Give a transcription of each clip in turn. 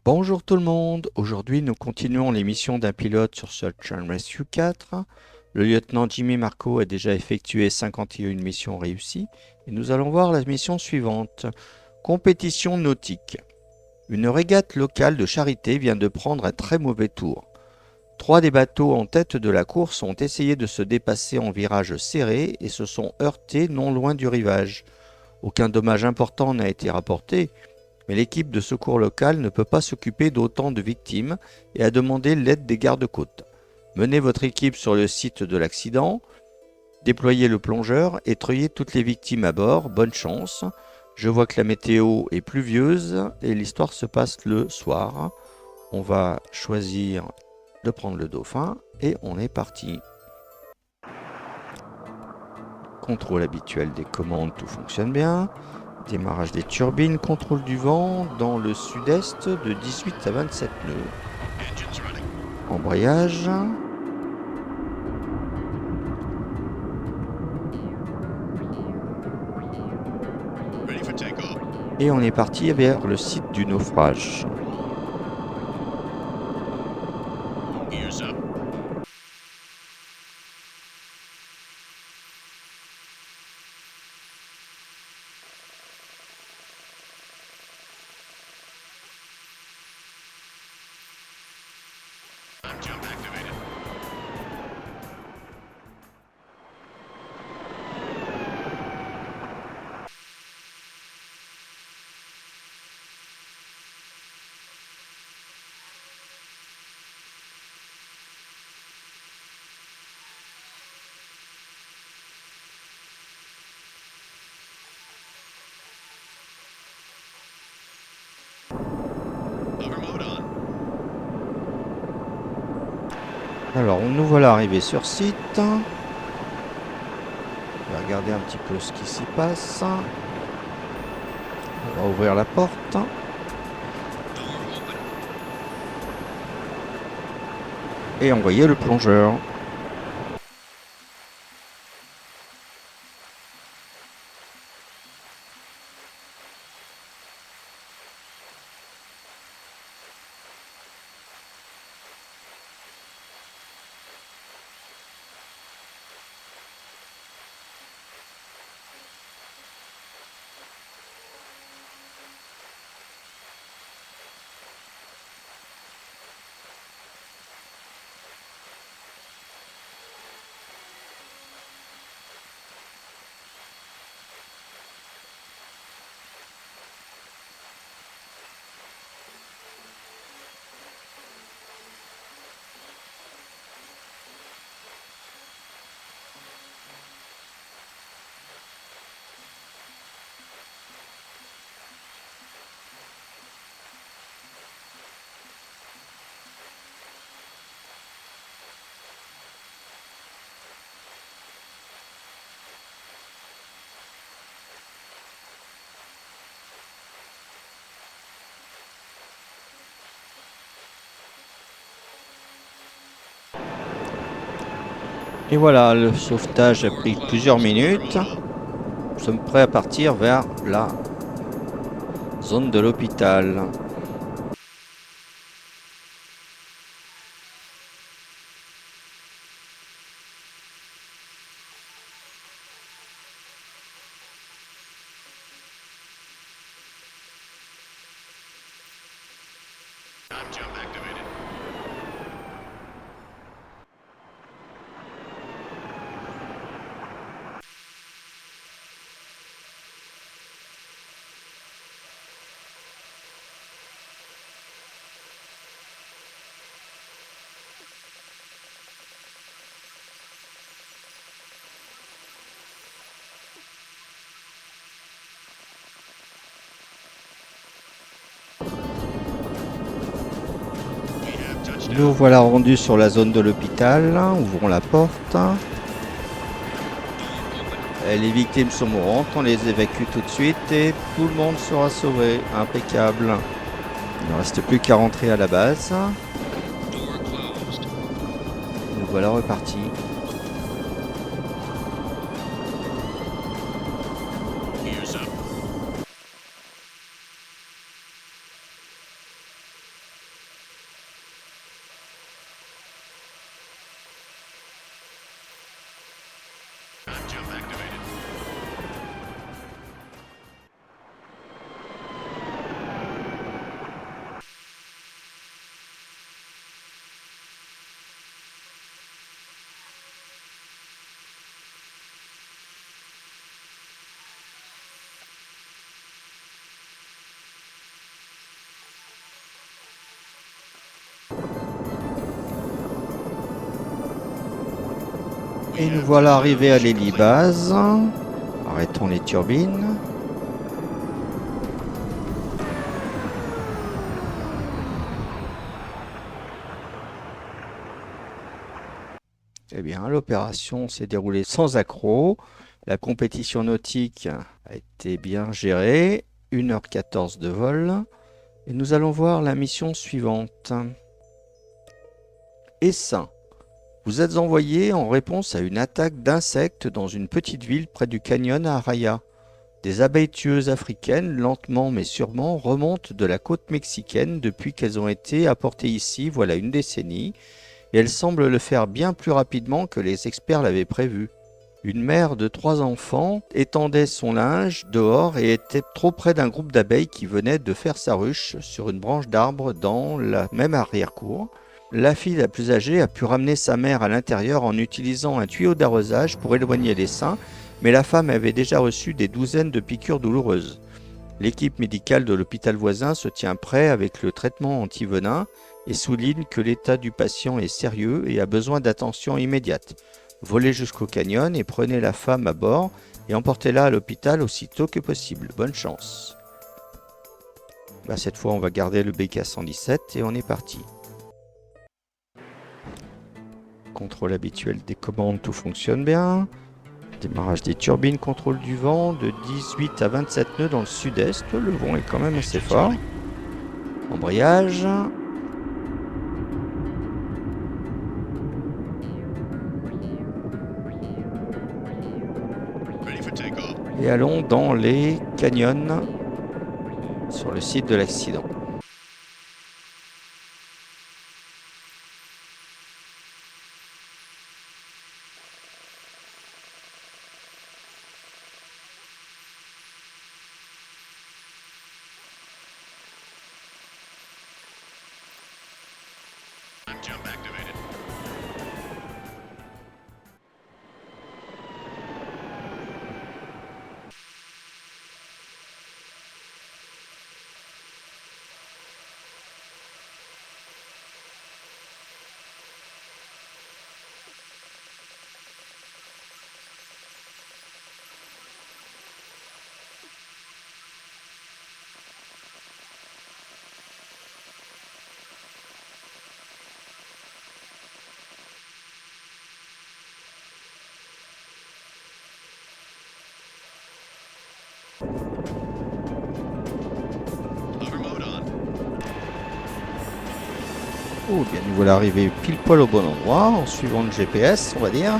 Bonjour tout le monde, aujourd'hui nous continuons les missions d'un pilote sur Search and Rescue 4. Le lieutenant Jimmy Marco a déjà effectué 51 missions réussies et nous allons voir la mission suivante. Compétition nautique. Une régate locale de charité vient de prendre un très mauvais tour. 3 des bateaux en tête de la course ont essayé de se dépasser en virage serré et se sont heurtés non loin du rivage. Aucun dommage important n'a été rapporté, mais l'équipe de secours locale ne peut pas s'occuper d'autant de victimes et a demandé l'aide des gardes-côtes. Menez votre équipe sur le site de l'accident, déployez le plongeur et treuillez toutes les victimes à bord. Bonne chance. Je vois que la météo est pluvieuse et l'histoire se passe le soir. On va choisir de prendre le Dauphin et on est parti. Contrôle habituel des commandes, tout fonctionne bien. Démarrage des turbines, contrôle du vent dans le sud-est de 18 à 27 nœuds. Embrayage. Et on est parti vers le site du naufrage. Alors, nous voilà arrivés sur site. On va regarder un petit peu ce qui s'y passe. On va ouvrir la porte. Et envoyer le plongeur. Et voilà, le sauvetage a pris plusieurs minutes. Nous sommes prêts à partir vers la zone de l'hôpital. Nous voilà rendus sur la zone de l'hôpital. Ouvrons la porte. Les victimes sont mourantes, on les évacue tout de suite et tout le monde sera sauvé. Impeccable. Il ne reste plus qu'à rentrer à la base. Nous voilà repartis. Et nous voilà arrivés à l'hélibase. Arrêtons les turbines. Eh bien, l'opération s'est déroulée sans accroc. La compétition nautique a été bien gérée. 1h14 de vol. Et nous allons voir la mission suivante. Essaim. Vous êtes envoyé en réponse à une attaque d'insectes dans une petite ville près du canyon à Araya. Des abeilles tueuses africaines, lentement mais sûrement, remontent de la côte mexicaine depuis qu'elles ont été apportées ici voilà une décennie, et elles semblent le faire bien plus rapidement que les experts l'avaient prévu. Une mère de 3 enfants étendait son linge dehors et était trop près d'un groupe d'abeilles qui venait de faire sa ruche sur une branche d'arbre dans la même arrière-cour. La fille la plus âgée a pu ramener sa mère à l'intérieur en utilisant un tuyau d'arrosage pour éloigner l'essaim, mais la femme avait déjà reçu des douzaines de piqûres douloureuses. L'équipe médicale de l'hôpital voisin se tient prêt avec le traitement anti-venin et souligne que l'état du patient est sérieux et a besoin d'attention immédiate. Volez jusqu'au canyon et prenez la femme à bord et emportez-la à l'hôpital aussitôt que possible. Bonne chance. Cette fois, on va garder le BK-117 et on est parti. Contrôle habituel des commandes, tout fonctionne bien. Démarrage des turbines, contrôle du vent de 18 à 27 nœuds dans le sud-est. Le vent est quand même assez fort. Embrayage. Et allons dans les canyons sur le site de l'accident. Jump activated. Hover mode on. Oh, bien, nous voilà arrivés pile poil au bon endroit en suivant le GPS, on va dire.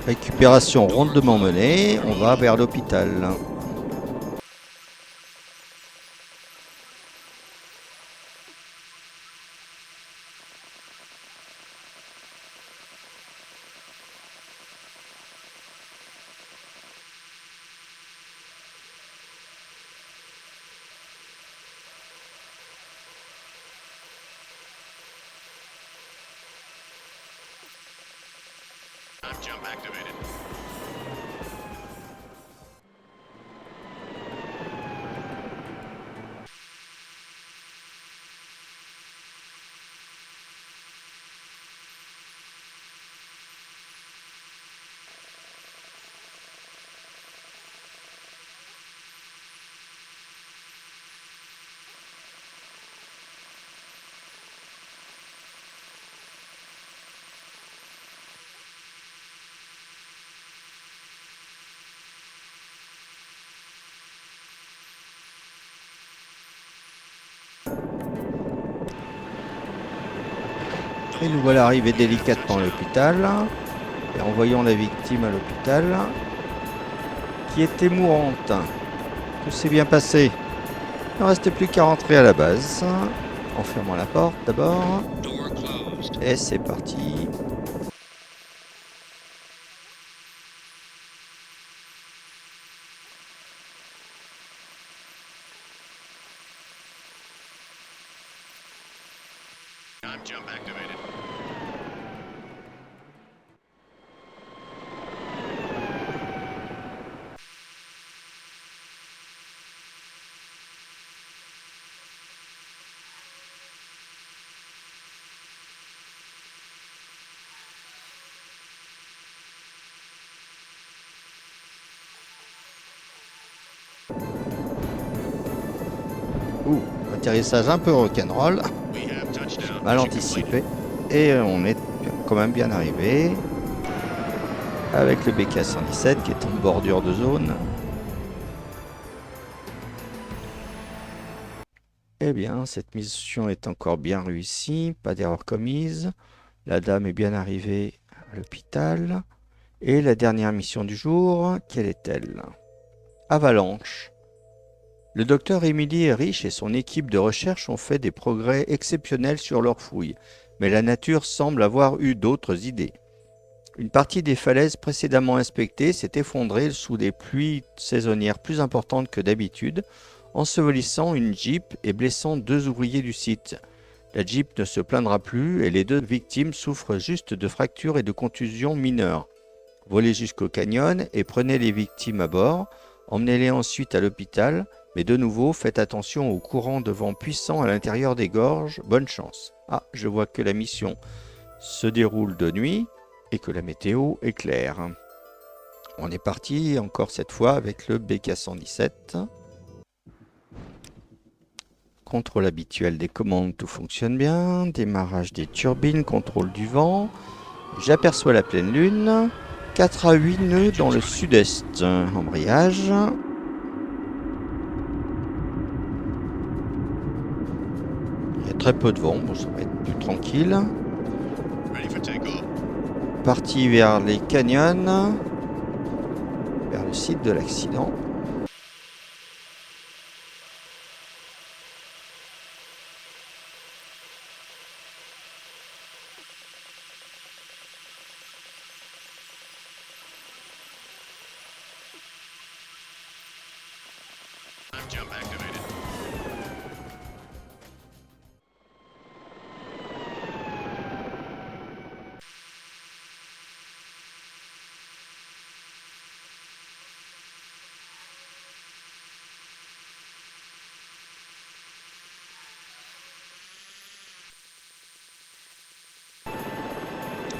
Récupération rondement menée, on va vers l'hôpital. Jump activated. Et nous voilà arrivés délicatement à l'hôpital. Et en voyant la victime à l'hôpital, qui était mourante. Tout s'est bien passé. Il ne restait plus qu'à rentrer à la base. En fermant la porte d'abord. Door closed. Et c'est parti. Jump activated. Ouh, atterrissage un peu rock'n'roll, We have touchdown. mal Mission anticipé. Et on est quand même bien arrivé. Avec le BK-117 qui est en bordure de zone. Eh bien, cette mission est encore bien réussie, pas d'erreur commise. La dame est bien arrivée à l'hôpital. Et la dernière mission du jour, quelle est-elle? Avalanche. Le docteur Emily Rich et son équipe de recherche ont fait des progrès exceptionnels sur leurs fouilles, mais la nature semble avoir eu d'autres idées. Une partie des falaises précédemment inspectées s'est effondrée sous des pluies saisonnières plus importantes que d'habitude, ensevelissant une Jeep et blessant 2 ouvriers du site. La Jeep ne se plaindra plus et les 2 victimes souffrent juste de fractures et de contusions mineures. Volez jusqu'au canyon et prenez les victimes à bord, emmenez-les ensuite à l'hôpital, mais de nouveau faites attention aux courants de vent puissants à l'intérieur des gorges, bonne chance. Ah, je vois que la mission se déroule de nuit et que la météo est claire. On est parti encore cette fois avec le BK-117. Contrôle habituel des commandes, tout fonctionne bien. Démarrage des turbines, contrôle du vent. J'aperçois la pleine lune. 4 à 8 nœuds dans le sud-est. Embrayage. Il y a très peu de vent, bon, ça va être plus tranquille. ready for takeoff. Parti vers les canyons, vers le site de l'accident. Time jump activated.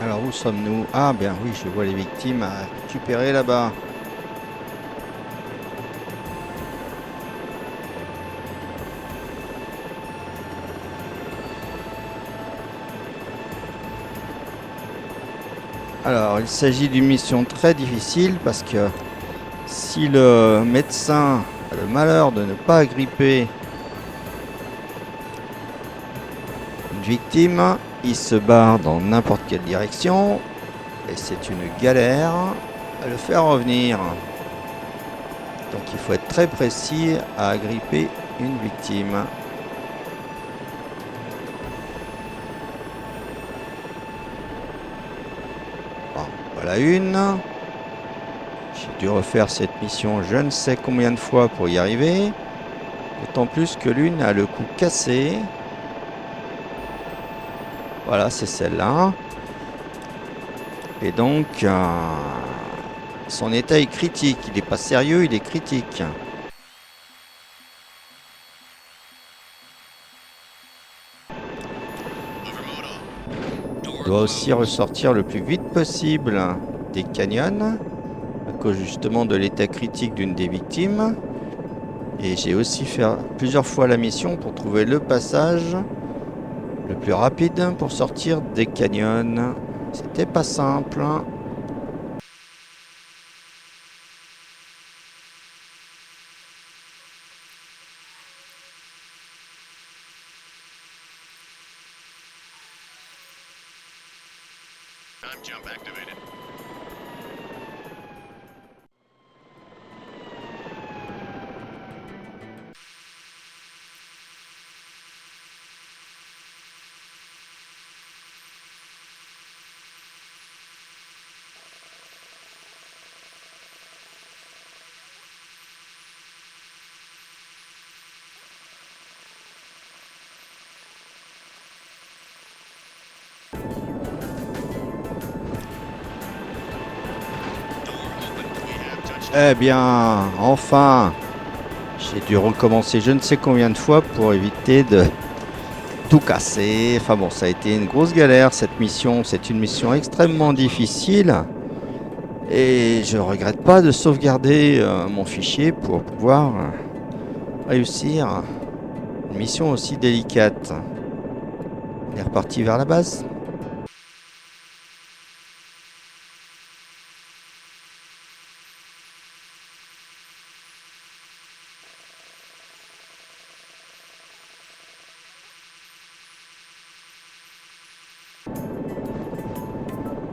Alors où sommes-nous? Ah bien oui, je vois les victimes à récupérer là-bas. Alors il s'agit d'une mission très difficile parce que si le médecin a le malheur de ne pas agripper une victime, il se barre dans n'importe quelle direction et c'est une galère à le faire revenir. Donc il faut être très précis à agripper une victime. Bon, voilà une. J'ai dû refaire cette mission je ne sais combien de fois pour y arriver. D'autant plus que l'une a le cou cassé. Voilà, c'est celle-là. Et donc, son état est critique. Il n'est pas sérieux, il est critique. Overmode on. Il doit aussi ressortir le plus vite possible des canyons, à cause justement de l'état critique d'une des victimes. Et j'ai aussi fait plusieurs fois la mission pour trouver le passage le plus rapide pour sortir des canyons. C'était pas simple. Time jump activated. Eh bien, enfin, j'ai dû recommencer je ne sais combien de fois pour éviter de tout casser. Enfin bon, ça a été une grosse galère cette mission. C'est une mission extrêmement difficile. Et je regrette pas de sauvegarder mon fichier pour pouvoir réussir Une mission aussi délicate. On est reparti vers la base.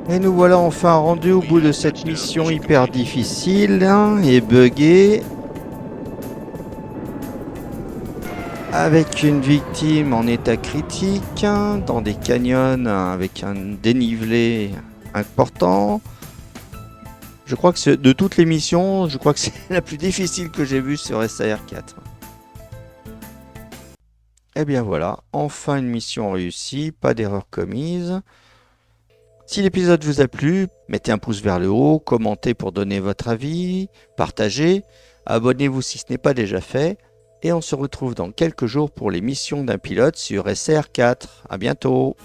Et nous voilà enfin rendus au bout de cette mission hyper difficile et buggée. Avec une victime en état critique, dans des canyons avec un dénivelé important. Je crois que de toutes les missions, je crois que c'est la plus difficile que j'ai vue sur SAR 4. Et bien voilà, enfin une mission réussie, pas d'erreur commise. Si l'épisode vous a plu, mettez un pouce vers le haut, commentez pour donner votre avis, partagez, abonnez-vous si ce n'est pas déjà fait, et on se retrouve dans quelques jours pour les missions d'un pilote sur SR4. À bientôt!